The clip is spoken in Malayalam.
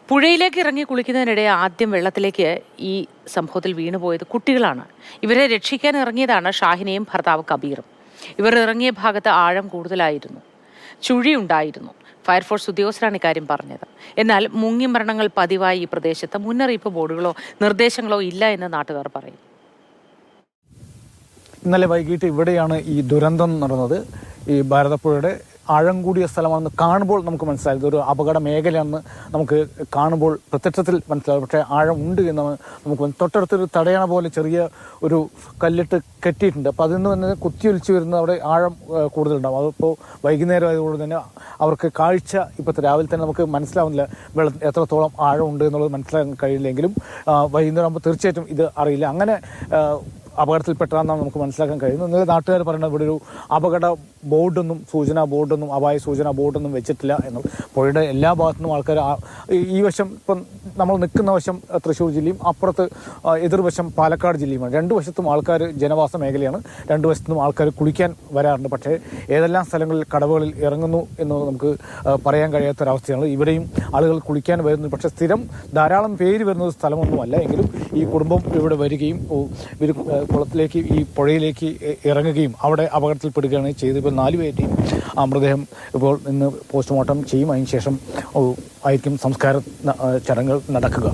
പുഴയിലേക്ക് ഇറങ്ങി കുളിക്കുന്നതിനിടെ ആദ്യം വെള്ളത്തിലേക്ക് ഈ സംഭവത്തിൽ വീണുപോയത് കുട്ടികളാണ്. ഇവരെ രക്ഷിക്കാൻ ഇറങ്ങിയതാണ് ഷാഹിനയും ഭർത്താവ് കബീറും. ഇവർ ഇറങ്ങിയ ഭാഗത്ത് ആഴം കൂടുതലായിരുന്നു, ചുഴിയുണ്ടായിരുന്നു. ഫയർഫോഴ്സ് ഉദ്യോഗസ്ഥരാണ് ഇക്കാര്യം പറഞ്ഞത്. എന്നാൽ മുങ്ങി മരണങ്ങൾ പതിവായി ഈ പ്രദേശത്ത് മുന്നറിയിപ്പ് ബോർഡുകളോ നിർദ്ദേശങ്ങളോ ഇല്ല എന്ന് നാട്ടുകാർ പറയും. ഇന്നലെ വൈകിട്ട് ഇവിടെയാണ് ഈ ദുരന്തം നടന്നത്. ഈ ഭാരതപ്പുഴയുടെ ആഴം കൂടിയ സ്ഥലമാണെന്ന് കാണുമ്പോൾ നമുക്ക് മനസ്സിലായത് ഇതൊരു അപകട മേഖലയാണെന്ന് നമുക്ക് കാണുമ്പോൾ പ്രത്യക്ഷത്തിൽ മനസ്സിലാവും. പക്ഷേ ആഴം ഉണ്ട് എന്ന് നമുക്ക് തൊട്ടടുത്തൊരു തടയണ പോലെ ചെറിയ ഒരു കല്ലിട്ട് കെട്ടിയിട്ടുണ്ട്. അപ്പോൾ അതിൽ നിന്ന് തന്നെ കുത്തിയൊലിച്ച് വരുന്ന അവിടെ ആഴം കൂടുതലുണ്ടാവും. അതിപ്പോൾ വൈകുന്നേരം ആയതുകൊണ്ട് തന്നെ അവർക്ക് കാഴ്ച ഇപ്പോഴത്തെ രാവിലെ തന്നെ നമുക്ക് മനസ്സിലാവുന്നില്ല വെള്ളം എത്രത്തോളം ആഴം ഉണ്ട് എന്നുള്ളത് മനസ്സിലാക്കാൻ കഴിയില്ലെങ്കിലും വൈകുന്നേരം ആകുമ്പോൾ തീർച്ചയായിട്ടും ഇത് അറിയില്ല. അങ്ങനെ അപകടത്തിൽപ്പെട്ടാണെന്നാണ് നമുക്ക് മനസ്സിലാക്കാൻ കഴിയുന്നത്. ഇന്നലെ നാട്ടുകാർ പറയുന്നത് ഇവിടെ ഒരു അപകട ബോർഡൊന്നും സൂചനാ ബോർഡൊന്നും അപായ സൂചനാ ബോർഡൊന്നും വെച്ചിട്ടില്ല എന്നുള്ളത്. പുഴയുടെ എല്ലാ ഭാഗത്തുനിന്നും ആൾക്കാർ ഈ വശം ഇപ്പം നമ്മൾ നിൽക്കുന്ന വശം തൃശ്ശൂർ ജില്ലയും അപ്പുറത്ത് എതിർവശം പാലക്കാട് ജില്ലയുമാണ്. രണ്ടു വശത്തും ആൾക്കാർ ജനവാസ മേഖലയാണ്. രണ്ടു വശത്തും ആൾക്കാർ കുളിക്കാൻ വരാറുണ്ട്. പക്ഷേ ഏതെല്ലാം സ്ഥലങ്ങളിൽ കടവുകളിൽ ഇറങ്ങുന്നു എന്ന് നമുക്ക് പറയാൻ കഴിയാത്തൊരവസ്ഥയാണ്. ഇവിടെയും ആളുകൾ കുളിക്കാൻ വരുന്നു. പക്ഷേ സ്ഥിരം ധാരാളം പേര് വരുന്ന സ്ഥലമൊന്നുമല്ല. എങ്കിലും ഈ കുടുംബം ഇവിടെ വരികയും ഇവർ കുളത്തിലേക്ക് ഈ പുഴയിലേക്ക് ഇറങ്ങുകയും അവിടെ അപകടത്തിൽപ്പെടുകയാണ് ചെയ്തത്. ഇപ്പോൾ 4 പേരുടെയും മൃതദേഹം ഇപ്പോൾ ഇന്ന് പോസ്റ്റ്മോർട്ടം ചെയ്യും. അതിനുശേഷം ആയിരിക്കും സംസ്കാര ചടങ്ങുകൾ നടക്കുക.